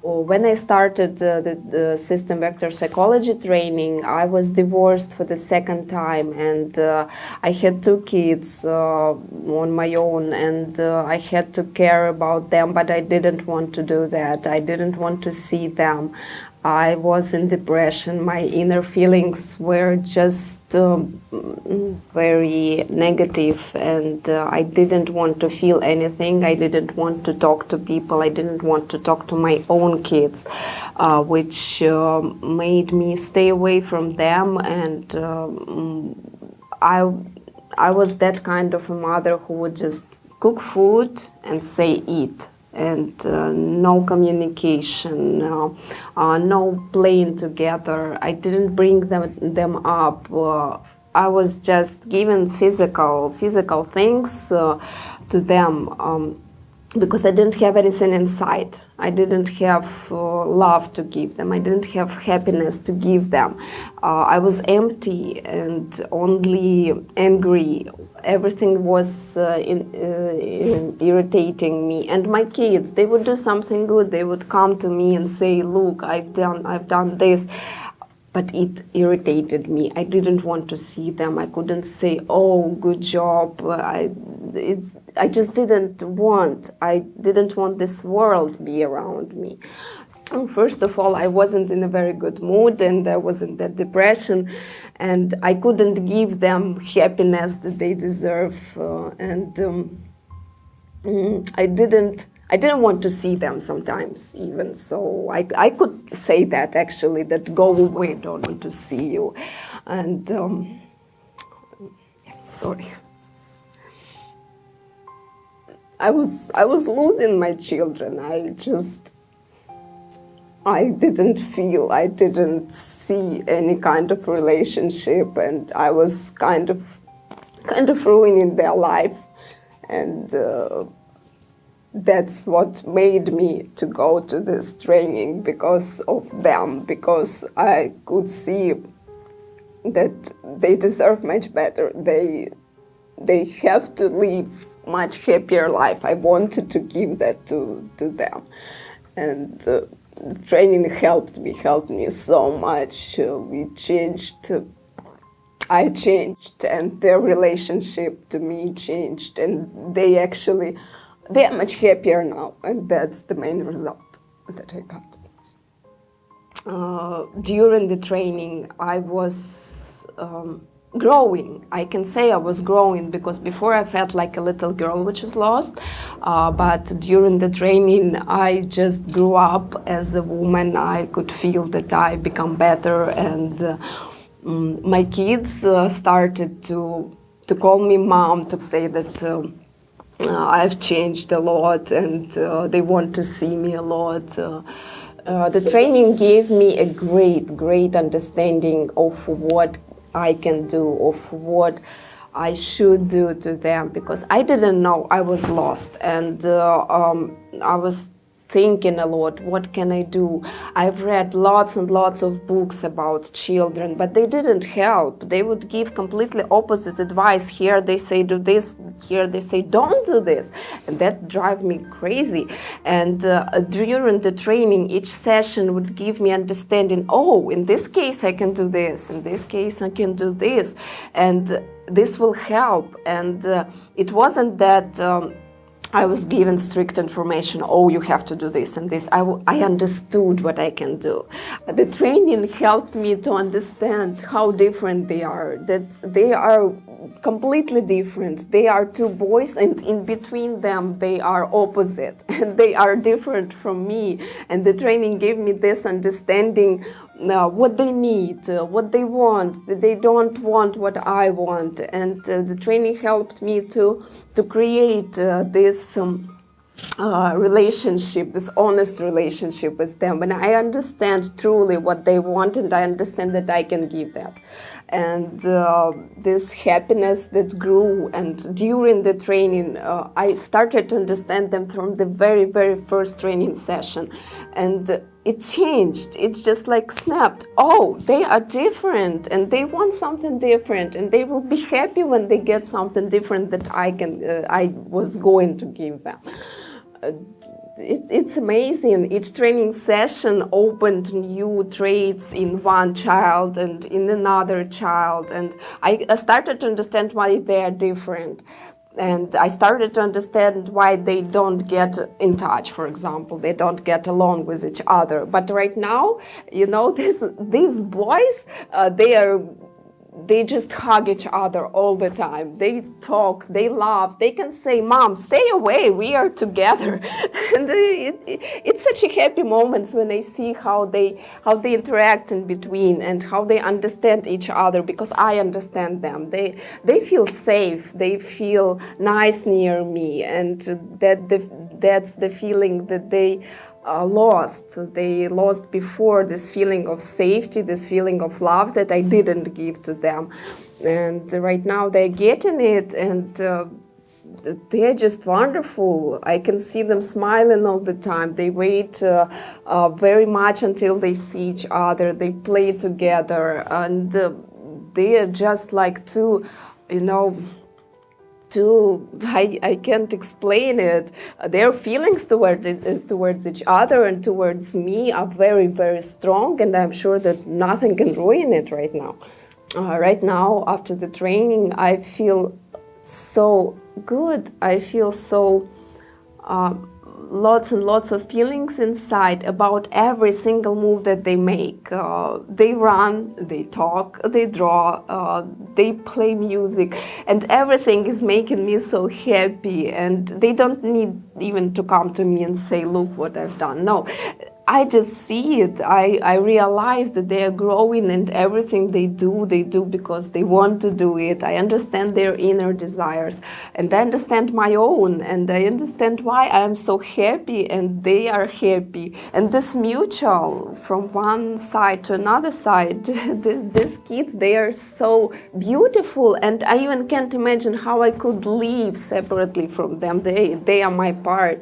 when I started the system vector psychology training, I was divorced for the second time, and I had 2 kids on my own, and I had to care about them, but I didn't want to do that. I didn't want to see them. I was in depression. My inner feelings were just very negative, and I didn't want to feel anything. I didn't want to talk to people. I didn't want to talk to my own kids, which made me stay away from them. And I was that kind of a mother who would just cook food and say eat. And no communication, no playing together. I didn't bring them up. I was just giving physical things to them because I didn't have anything inside. I didn't have love to give them. I didn't have happiness to give them. I was empty and only angry. Everything was irritating me. And my kids, they would do something good. They would come to me and say, "Look, I've done this." But it irritated me. I didn't want to see them. I couldn't say, "Oh, good job." I just didn't want. I didn't want this world to be around me. First of all, I wasn't in a very good mood, and I was in that depression, and I couldn't give them happiness that they deserve, I didn't want to see them sometimes even. So I could say that actually, that go away, don't want to see you. And sorry. I was losing my children. I didn't feel, I didn't see any kind of relationship, and I was kind of ruining their life. And that's what made me to go to this training, because of them, because I could see that they deserve much better. They have to live much happier life. I wanted to give that to them. And training helped me so much. I changed, and their relationship to me changed, and they are much happier now, and that's the main result that I got. During the training, I was growing. I can say I was growing, because before I felt like a little girl which is lost, but during the training I just grew up as a woman. I could feel that I become better, and my kids started to call me mom, to say that I've changed a lot, and they want to see me a lot. The training gave me a great understanding of what I can do, of what I should do to them, because I didn't know. I was lost, and I was thinking a lot, what can I do? I've read lots and lots of books about children, but they didn't help. They would give completely opposite advice. Here they say do this, here they say don't do this, and that drives me crazy. And during the training, each session would give me understanding, oh, in this case I can do this, in this case I can do this, and this will help. And it wasn't that I was given strict information, oh, you have to do this and this. I understood what I can do. The training helped me to understand how different they are, that they are completely different. They are two boys, and in between them they are opposite, and they are different from me. And the training gave me this understanding, what they need, what they want. They don't want what I want. And the training helped me to create this relationship, this honest relationship with them. When I understand truly what they want, and I understand that I can give that. And this happiness that grew, and during the training, I started to understand them from the very, very first training session. And it changed. It's just like snapped. Oh, they are different, and they want something different, and they will be happy when they get something different that I was going to give them. It's amazing. Each training session opened new traits in one child and in another child, and I started to understand why they are different. And I started to understand why they don't get in touch, for example. They don't get along with each other. But right now, these boys, they just hug each other all the time. They talk, they laugh, they can say, "Mom, stay away, we are together." And it's such a happy moments when I see how they interact in between and how they understand each other, because I understand them. They feel safe, they feel nice near me, and that's the feeling that they lost. They lost before, this feeling of safety, this feeling of love that I didn't give to them. And right now they're getting it, and they're just wonderful. I can see them smiling all the time. They wait very much until they see each other. They play together, and they are just like two, I can't explain it. Their feelings towards each other and towards me are very, very strong, and I'm sure that nothing can ruin it right now. Right now, after the training, I feel so good. I feel so lots and lots of feelings inside about every single move that they make. They run, they talk, they draw, they play music, and everything is making me so happy. And they don't need even to come to me and say, "Look what I've done." No, I just see it. I realize that they are growing, and everything they do because they want to do it. I understand their inner desires, and I understand my own, and I understand why I am so happy and they are happy. And this mutual from one side to another side, these kids, they are so beautiful, and I even can't imagine how I could live separately from them. They are my part.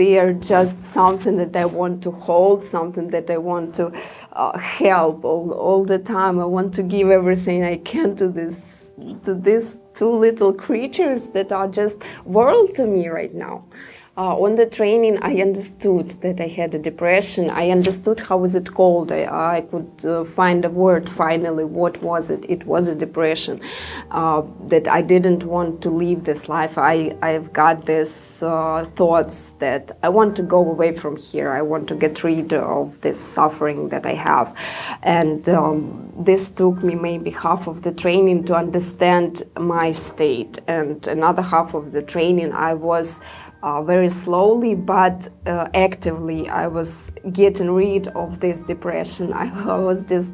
They are just something that I want to hold, something that I want to help all the time. I want to give everything I can to these two little creatures that are just world to me right now. On the training, I understood that I had a depression. I understood how is it called. I could find a word finally. What was it? It was a depression. That I didn't want to live this life. I've got these thoughts that I want to go away from here. I want to get rid of this suffering that I have. And this took me maybe half of the training to understand my state. And another half of the training, I was very slowly but actively, I was getting rid of this depression. I was just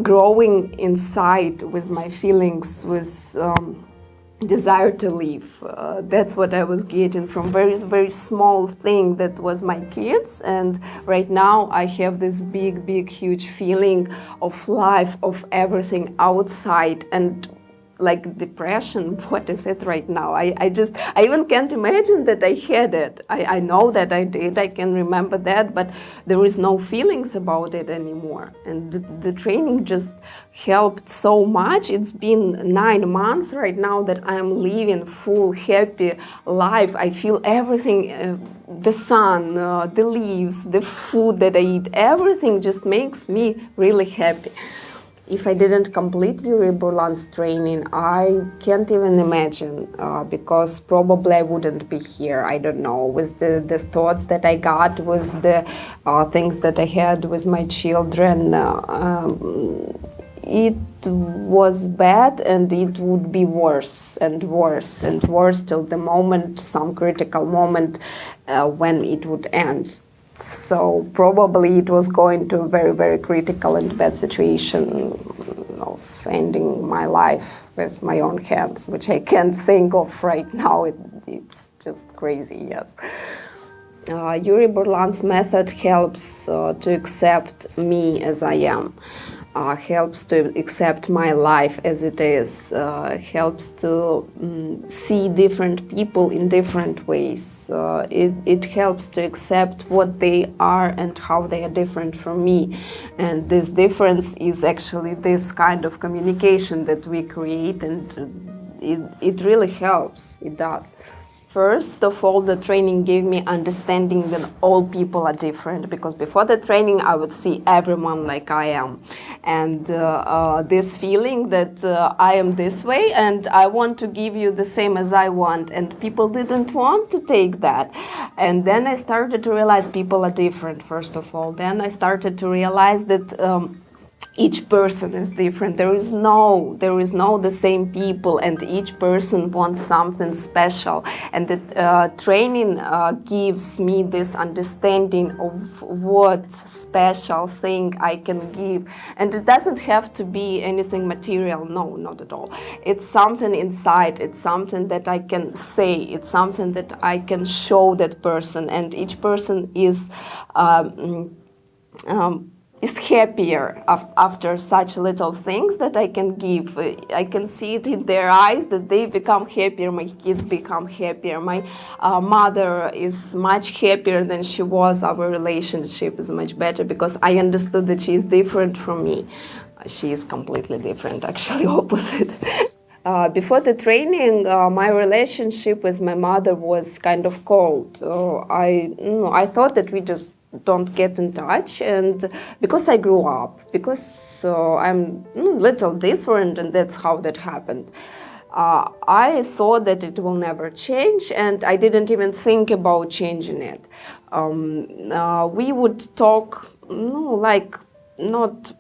growing inside with my feelings, with desire to live. That's what I was getting from very, very small thing that was my kids. And right now I have this big, huge feeling of life, of everything outside. And like depression, what is it right now? I even can't imagine that I had it. I know that I did, I can remember that, but there is no feelings about it anymore. And the training just helped so much. It's been 9 months right now that I am living full, happy life. I feel everything, the sun, the leaves, the food that I eat, everything just makes me really happy. If I didn't complete Yuri Burlan's training, I can't even imagine, because probably I wouldn't be here. I don't know, with the thoughts that I got, with the things that I had with my children. It was bad, and it would be worse and worse and worse till the moment, some critical moment when it would end. So probably it was going to a very, very critical and bad situation of ending my life with my own hands, which I can't think of right now. It's just crazy, yes. Yuri Burlan's method helps to accept me as I am. Helps to accept my life as it is, helps to see different people in different ways. It helps to accept what they are and how they are different from me. And this difference is actually this kind of communication that we create, and it really helps, it does. First of all, the training gave me understanding that all people are different, because before the training I would see everyone like I am, and this feeling that I am this way and I want to give you the same as I want, and people didn't want to take that. And then I started to realize people are different, first of all. Then I started to realize that each person is different. There is no the same people, and each person wants something special. And the training gives me this understanding of what special thing I can give. And it doesn't have to be anything material. No, not at all. It's something inside. It's something that I can say. It's something that I can show that person. And each person is happier after such little things that I can give. I can see it in their eyes that they become happier, my kids become happier, my mother is much happier than she was, our relationship is much better, because I understood that she is different from me. She is completely different, actually opposite. Before the training, my relationship with my mother was kind of cold. I thought that we just don't get in touch, and because I grew up, because I'm a little different, and that's how that happened. I thought that it will never change, and I didn't even think about changing it. We would talk like not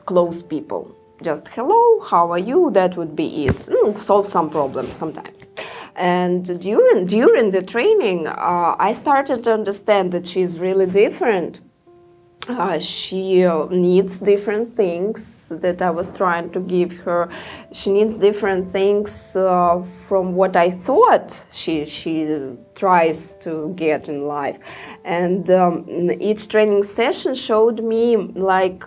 close people, just hello, how are you, that would be it. Solve some problems sometimes. And during the training, I started to understand that she's really different. She needs different things that I was trying to give her. She needs different things from what I thought she tries to get in life. And each training session showed me like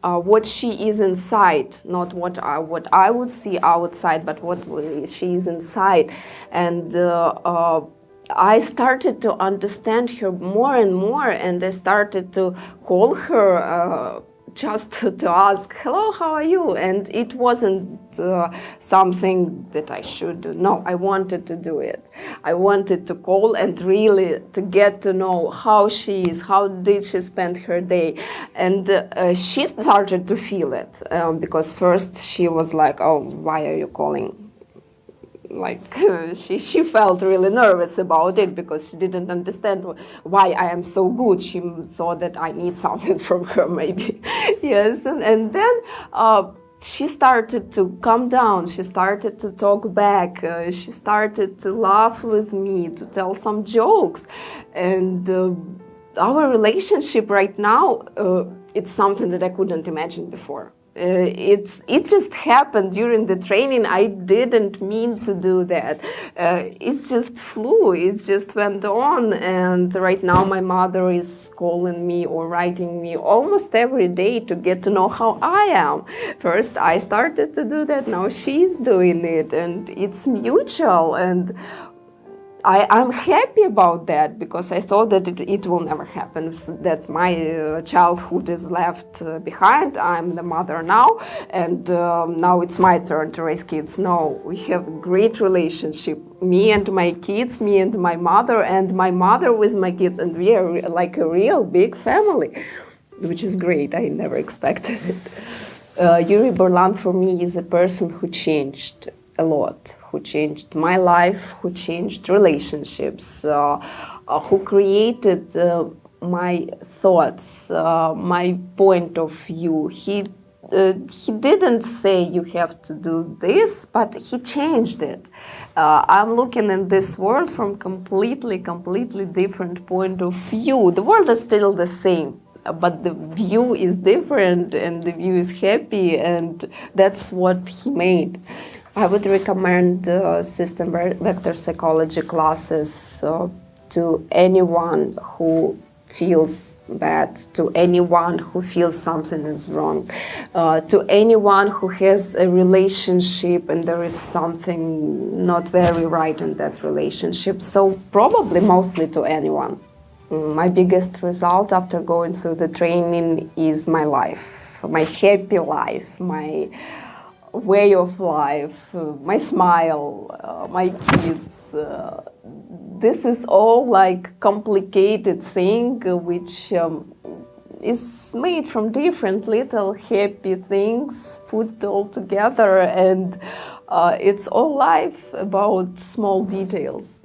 what she is inside, not what I would see outside, but what she is inside. And I started to understand her more and more, and I started to call her just to ask, hello, how are you? And it wasn't something that I should do. No, I wanted to do it. I wanted to call and really to get to know how she is, how did she spend her day. And she started to feel it, because first she was like, oh, why are you calling? Like she felt really nervous about it, because she didn't understand why I am so good. She thought that I need something from her, maybe. Yes, and then she started to calm down. She started to talk back. She started to laugh with me, to tell some jokes. And our relationship right now, it's something that I couldn't imagine before. It just happened during the training. I didn't mean to do that. It's just flew. It just went on. And right now my mother is calling me or writing me almost every day to get to know how I am. First I started to do that. Now she's doing it, and it's mutual. And I'm happy about that, because I thought that it will never happen, that my childhood is left behind. I'm the mother now, and now it's my turn to raise kids. No, we have a great relationship, me and my kids, me and my mother with my kids, and we are like a real big family, which is great. I never expected it. Yuri Burlan for me is a person who changed a lot, who changed my life, who changed relationships, who created my thoughts, my point of view. He didn't say you have to do this, but he changed it. I'm looking at this world from completely different point of view. The world is still the same, but the view is different, and the view is happy, and that's what he made. I would recommend system vector psychology classes to anyone who feels bad, to anyone who feels something is wrong, to anyone who has a relationship and there is something not very right in that relationship. So probably mostly to anyone. My biggest result after going through the training is my life, my happy life, my way of life, my smile, my kids. This is all like complicated thing which is made from different little happy things put all together, and it's all life about small details.